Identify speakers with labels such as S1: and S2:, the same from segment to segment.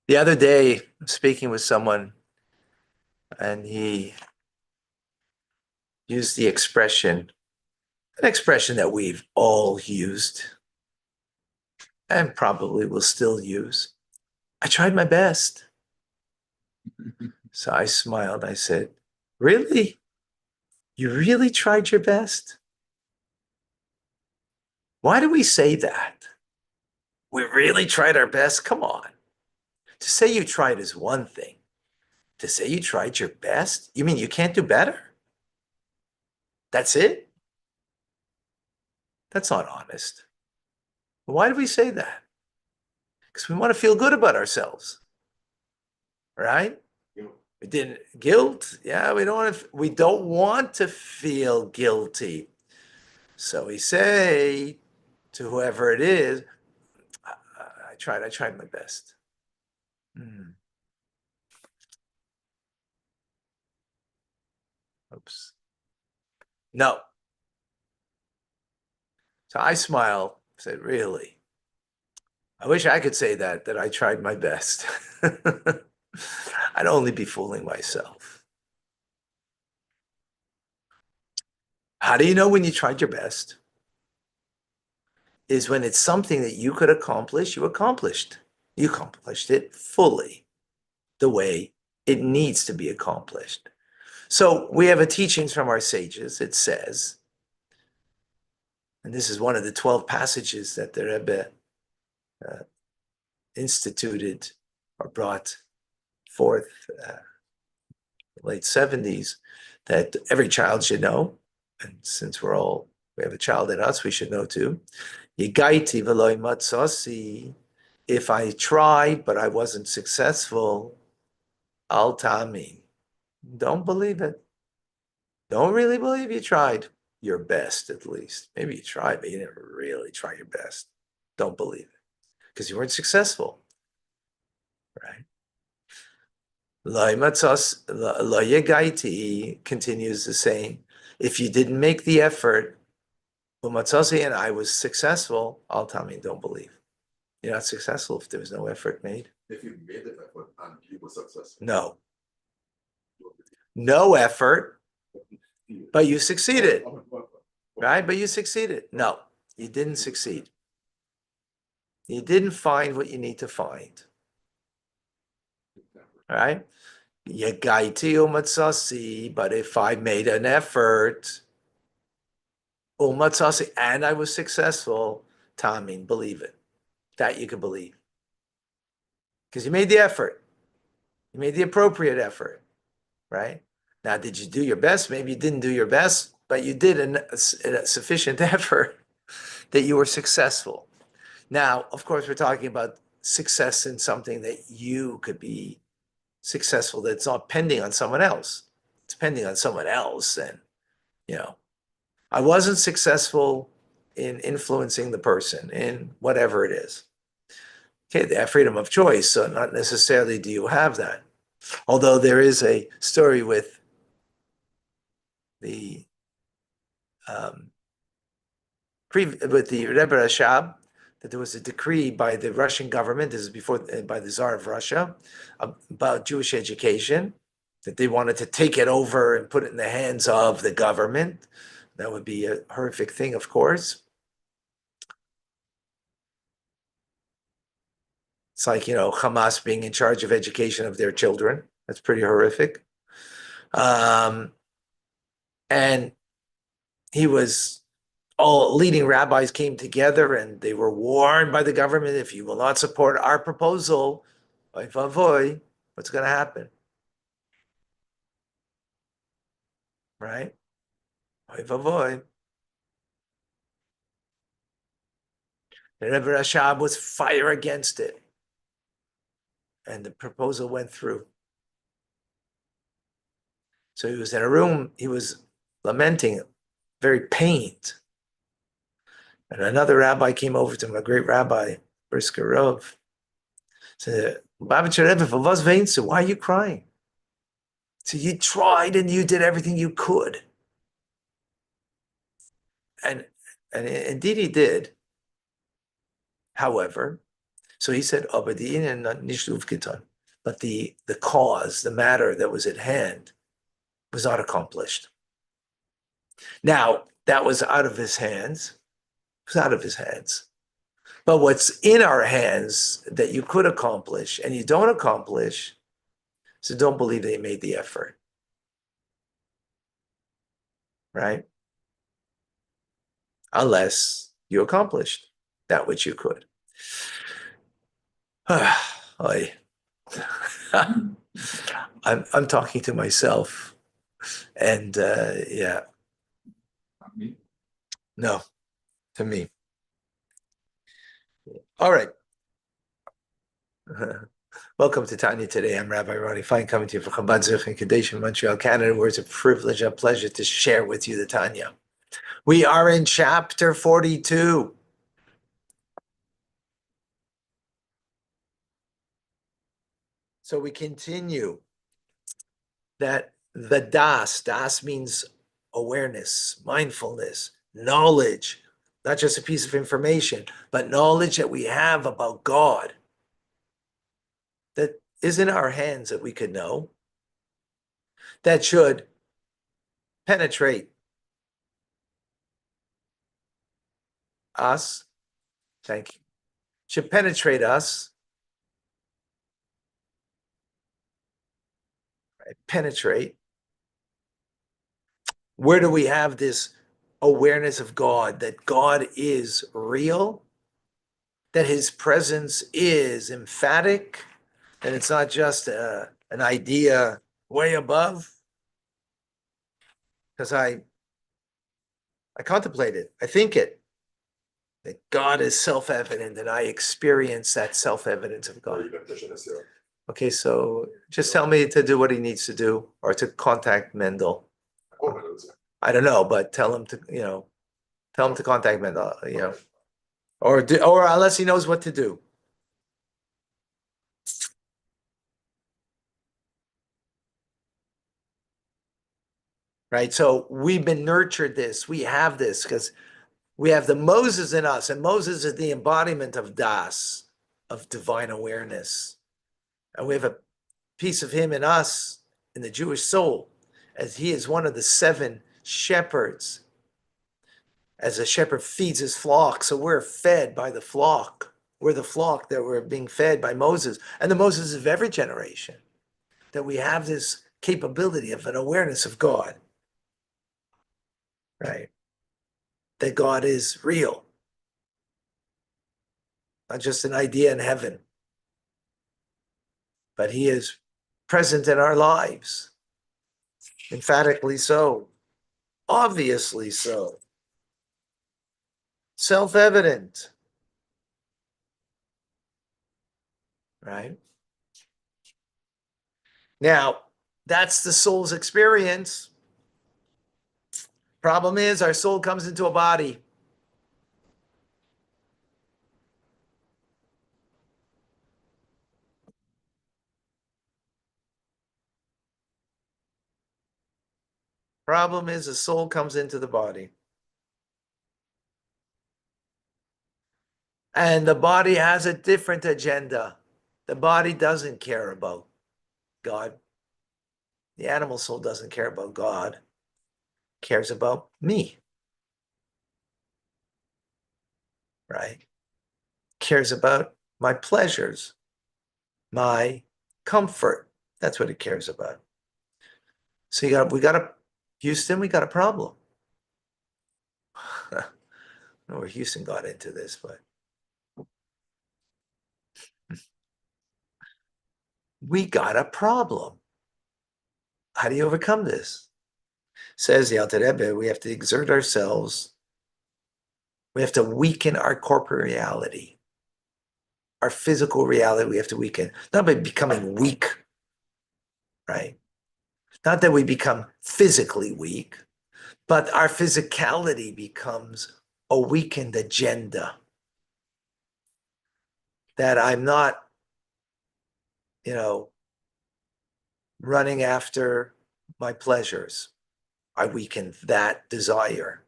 S1: The other day, I'm speaking with someone, and he used the expression, an expression that we've all used and probably will still use. I tried my best. So I smiled. I said, "Really? You really tried your best?" Why do we say that? We really tried our best? Come on. To say you tried is one thing. To say you tried your best? You mean you can't do better? That's it? That's not honest. Why do we say that? Because we want to feel good about ourselves, right? We didn't guilt. Yeah, we don't want to feel guilty. So we say to whoever it is, I tried my best. Hmm. Oops. No. So I smile, said, really? I wish I could say that I tried my best. I'd only be fooling myself. How do you know when you tried your best? Is when it's something that you could accomplish, you accomplished. You accomplished it fully, the way it needs to be accomplished. So we have a teachings from our sages. It says, and this is one of the 12 passages that the Rebbe instituted or brought forth late 70s, that every child should know. And since we have a child in us, we should know too. Yigaiti v'loy matzasi. If I tried, but I wasn't successful, al ta'amin. Don't believe it. Don't really believe you tried your best, at least. Maybe you tried, but you didn't really try your best. Don't believe it. Because you weren't successful, right? Continues the same. If you didn't make the effort, and I was successful, I'll tell me, don't believe. You're not successful if there was no effort made.
S2: If you made the effort and you were successful.
S1: No. No effort, but you succeeded. Right? But you succeeded. No, you didn't succeed. You didn't find what you need to find. All right? Yagaiti umatsasi, but if I made an effort, umatsasi, and I was successful, tamin, believe it. That you can believe. Because you made the effort. You made the appropriate effort, right? Now, did you do your best? Maybe you didn't do your best, but you did a sufficient effort that you were successful. Now, of course, we're talking about success in something that you could be successful, that's not pending on someone else. It's pending on someone else. And, I wasn't successful in influencing the person in whatever it is. Okay, they have freedom of choice, so not necessarily do you have that. Although there is a story with the Rebbe Rashab, that there was a decree by the Russian government, this is before, by the Tsar of Russia, about Jewish education, that they wanted to take it over and put it in the hands of the government. That would be a horrific thing, of course. It's like, Hamas being in charge of education of their children. That's pretty horrific. And all leading rabbis came together and they were warned by the government, if you will not support our proposal, what's going to happen? Right? The Rebbe Rashab was fire against it. And the proposal went through. So he was in a room, he was lamenting, very pained. And another rabbi came over to him, a great rabbi, Brisker Rov, said, Babich Rebbe, why are you crying? So you tried and you did everything you could. And indeed he did. However, so he said, but the cause, the matter that was at hand was not accomplished. Now, that was out of his hands. It was out of his hands. But what's in our hands that you could accomplish and you don't accomplish, so don't believe they made the effort. Right? Unless you accomplished that which you could. I'm talking to myself, and yeah,
S2: Me?
S1: no, to me. All right. Welcome to Tanya Today. I'm Rabbi Ronnie Fine, coming to you from Chabad Zich in Kadesh, Montreal, Canada, where it's a privilege and a pleasure to share with you the Tanya. We are in chapter 42. So we continue that the das means awareness, mindfulness, knowledge, not just a piece of information, but knowledge that we have about God that is in our hands that we could know, that should penetrate us. Thank you. Should penetrate us, right? Penetrate. Where do we have this awareness of God, that God is real, that his presence is emphatic, and it's not just an idea way above? Because I contemplate it, I think it, that God is self-evident, and I experience that self-evidence of God. Okay, so just tell me to do what he needs to do, or to contact Mendel. I don't know, but tell him to, tell him to contact Mendel, or unless he knows what to do. Right, so we've been nurtured this, we have this, because we have the Moses in us, and Moses is the embodiment of Das, of divine awareness. And we have a piece of him in us, in the Jewish soul, as he is one of the 7 shepherds. As a shepherd feeds his flock, so we're fed by the flock. We're the flock that we're being fed by Moses, and the Moses of every generation, that we have this capability of an awareness of God, right? That God is real, not just an idea in heaven, but he is present in our lives, emphatically so, obviously so, self-evident, right? Now, that's the soul's experience. Problem is, our soul comes into a body. Problem is, the soul comes into the body. And the body has a different agenda. The body doesn't care about God. The animal soul doesn't care about God. It cares about me. Right? It cares about my pleasures, my comfort. That's what it cares about. So Houston, we got a problem. I don't know where Houston got into this, but we got a problem. How do you overcome this? Says the Alter Rebbe, we have to exert ourselves. We have to weaken our corporate reality. Our physical reality, we have to weaken. Not by becoming weak, right? Not that we become physically weak, but our physicality becomes a weakened agenda, that I'm not, running after my pleasures. I weakened that desire,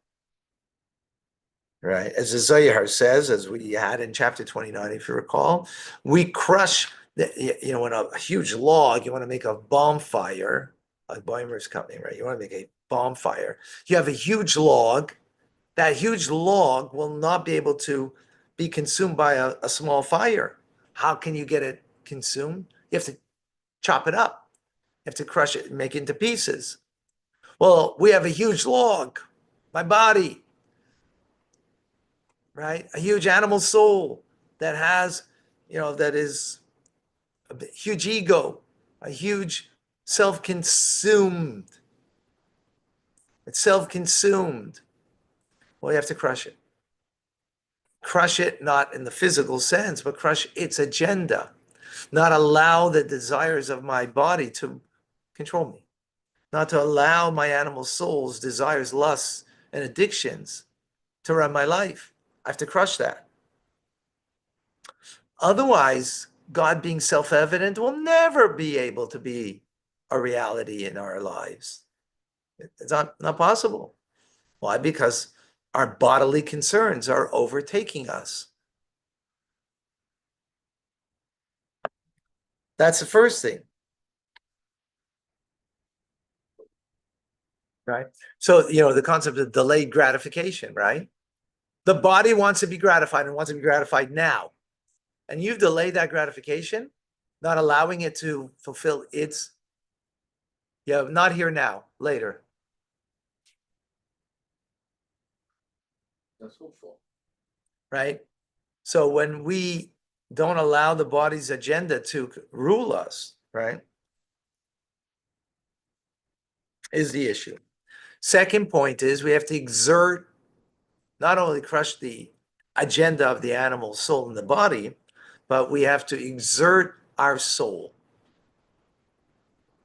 S1: right? As the Zohar says, as we had in chapter 29, if you recall, we crush, when a huge log, you want to make a bonfire, like Boimer's company, right? You want to make a bonfire. You have a huge log. That huge log will not be able to be consumed by a small fire. How can you get it consumed? You have to chop it up. You have to crush it and make it into pieces. Well, we have a huge log, my body, right? A huge animal soul that has, that is a huge ego, a huge self-consumed. It's self-consumed. Well, you have to crush it. Crush it not in the physical sense, but crush its agenda. Not allow the desires of my body to control me. Not to allow my animal soul's desires, lusts, and addictions to run my life. I have to crush that. Otherwise, God being self-evident will never be able to be a reality in our lives. It's not possible. Why? Because our bodily concerns are overtaking us. That's the first thing. Right? So, the concept of delayed gratification, right? The body wants to be gratified and wants to be gratified now. And you've delayed that gratification, not allowing it to fulfill its, not here now, later.
S2: That's hopeful.
S1: Right? So when we don't allow the body's agenda to rule us, right, is the issue. Second point is we have to exert, not only crush the agenda of the animal soul in the body, but we have to exert our soul.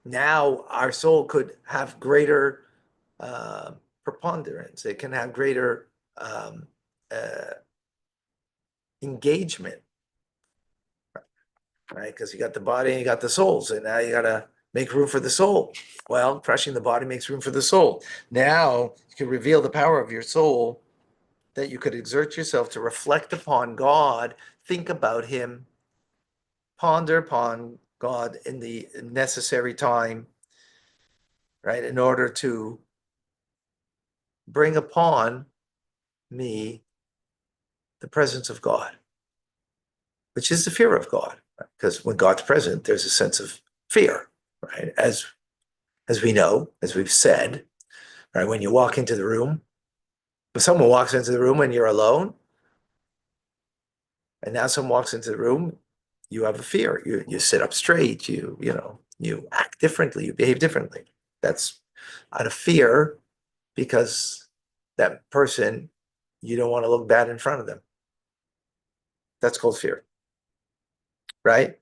S1: Now our soul could have greater preponderance. It can have greater engagement, right? Because you got the body and you got the soul. So now you got to make room for the soul. Well, crushing the body makes room for the soul. Now you can reveal the power of your soul, that you could exert yourself to reflect upon God, think about Him, ponder upon God in the necessary time, right? In order to bring upon me the presence of God, which is the fear of God. Because when God's present, there's a sense of fear, right? As we know, as we've said, right? When you walk into the room, if someone walks into the room and you're alone, and now someone walks into the room, you have a fear. You sit up straight. You act differently. You behave differently. That's out of fear, because that person, you don't want to look bad in front of them. That's called fear, right?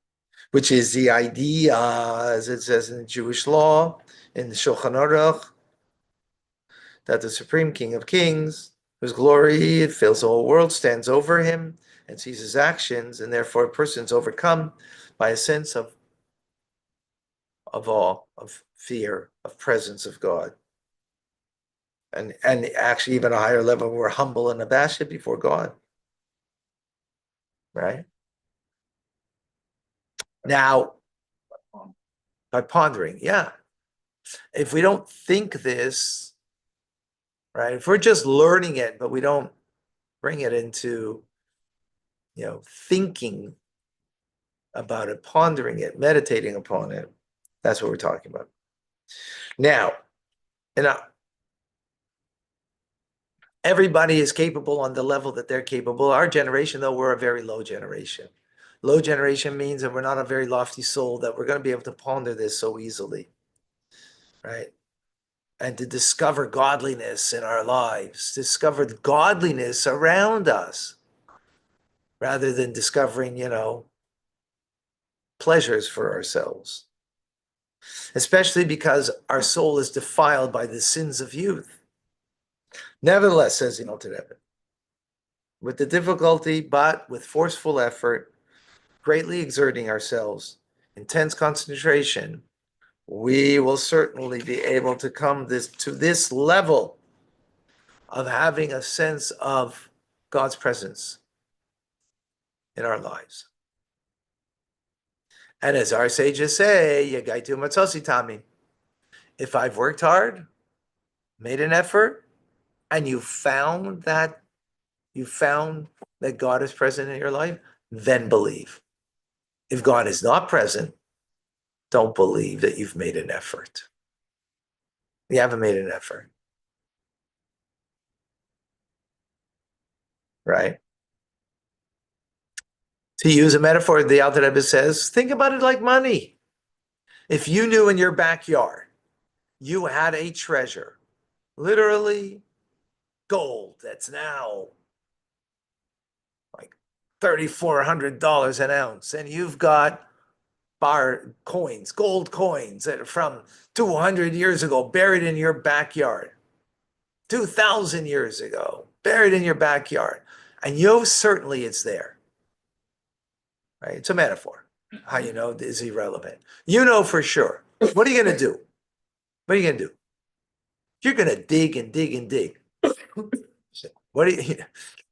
S1: Which is the idea, as it says in the Jewish law, in the Shulchan Aruch, that the Supreme King of Kings, whose glory fills the whole world, stands over him and sees his actions, and therefore a person is overcome by a sense of awe, of fear, of presence of God. And actually even a higher level, we're humble and abashed before God. Right? Now, by pondering, yeah. If we don't think this, right? If we're just learning it, but we don't bring it into, thinking about it, pondering it, meditating upon it, that's what we're talking about. Now, everybody is capable on the level that they're capable. Our generation, though, we're a very low generation. Low generation means that we're not a very lofty soul, that we're going to be able to ponder this so easily, right? And to discover godliness in our lives, discover godliness around us, rather than discovering, pleasures for ourselves. Especially because our soul is defiled by the sins of youth. Nevertheless, says the Tanya Today, with the difficulty, but with forceful effort, greatly exerting ourselves, intense concentration, we will certainly be able to come to this level of having a sense of God's presence in our lives. And as our sages say, Yagaitu Matsosi Tami, if I've worked hard, made an effort, and you found that God is present in your life, then believe. If God is not present, don't believe that you've made an effort. You haven't made an effort. Right? To use a metaphor, the Alter Rebbe says, think about it like money. If you knew in your backyard you had a treasure, literally gold that's now like $3,400 an ounce, and you've got gold coins that are from 200 years ago buried in your backyard, 2,000 years ago buried in your backyard, and you know certainly it's there, right? It's a metaphor. How you know is irrelevant. You know for sure. What are you going to do? What are you going to do? You're going to dig and dig and dig. What are you?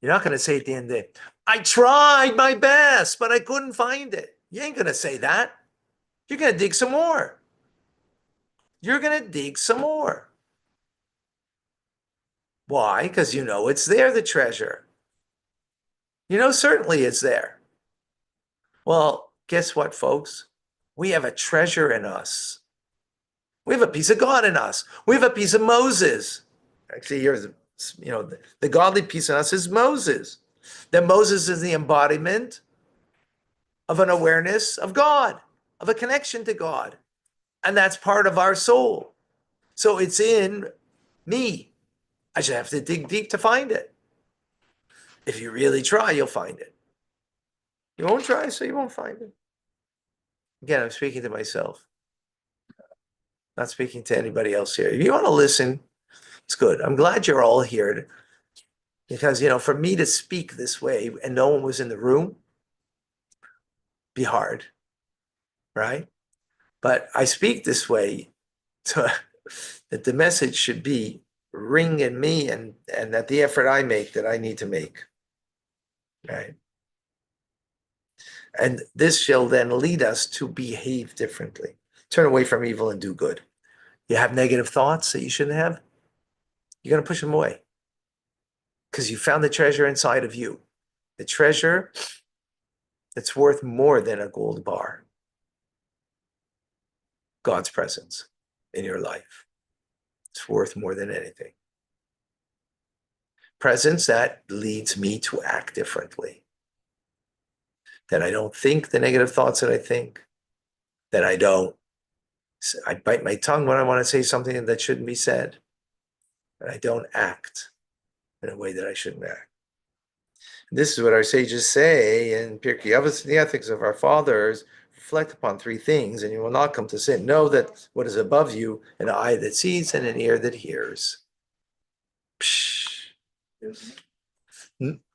S1: You're not going to say at the end of the day, I tried my best, but I couldn't find it. You ain't going to say that. You're going to dig some more. You're going to dig some more. Why? Because you know it's there, the treasure. You know certainly it's there. Well, guess what, folks? We have a treasure in us. We have a piece of God in us. We have a piece of Moses. Actually, here's, the godly piece in us is Moses. That Moses is the embodiment of an awareness of God, of a connection to God. And that's part of our soul. So it's in me. I just have to dig deep to find it. If you really try, you'll find it. You won't try, so you won't find it. Again, I'm speaking to myself, not speaking to anybody else here. If you want to listen, it's good. I'm glad you're all here because, for me to speak this way and no one was in the room, be hard, right? But I speak this way so that the message should be ring in me and that the effort I make that I need to make, right? And this shall then lead us to behave differently. Turn away from evil and do good. You have negative thoughts that you shouldn't have, you're going to push them away because you found the treasure inside of you. The treasure that's worth more than a gold bar. God's presence in your life. It's worth more than anything. Presence that leads me to act differently. That I don't think the negative thoughts that I think. That I bite my tongue when I want to say something that shouldn't be said. And I don't act in a way that I shouldn't act. This is what our sages say in Pirkei Avos, the ethics of our fathers. Reflect upon three things, and you will not come to sin. Know that what is above you, an eye that sees and an ear that hears. Psh.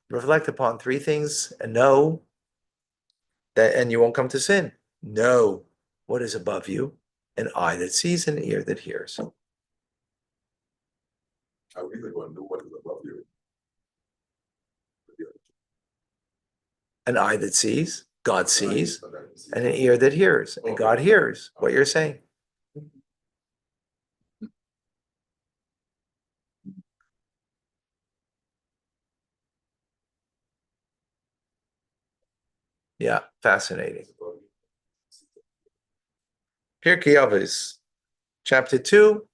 S1: Reflect upon three things and know that, and you won't come to sin. Know what is above you, an eye that sees and an ear that hears.
S2: I really want to know what is above you.
S1: An eye that sees, God sees, and an ear that hears, and God hears what you're saying. Yeah, fascinating. Pirkei Avos, chapter 2,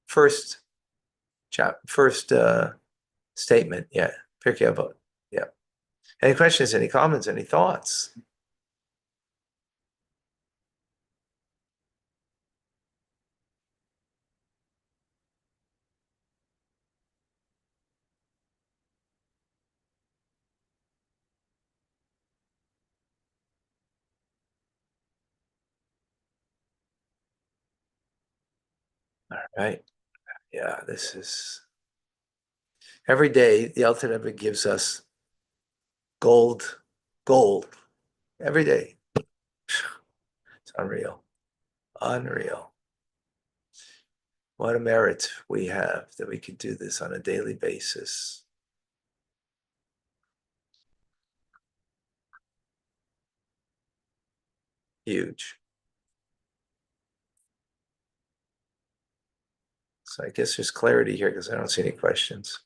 S1: first statement. Yeah, Pirkei Avos. Yeah. Any questions? Any comments? Any thoughts? All right. Yeah, this is Every day, the ultimate gives us gold, gold, every day. It's unreal. Unreal. What a merit we have that we can do this on a daily basis. Huge. So I guess there's clarity here because I don't see any questions.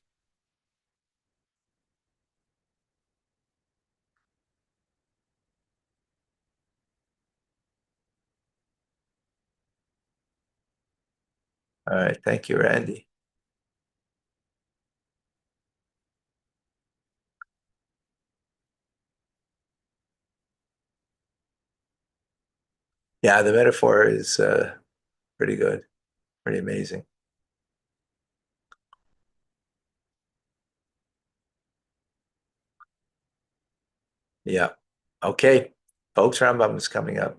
S1: All right. Thank you, Randy. Yeah, the metaphor is pretty good, pretty amazing. Yeah. Okay. Folks, Rambam is coming up.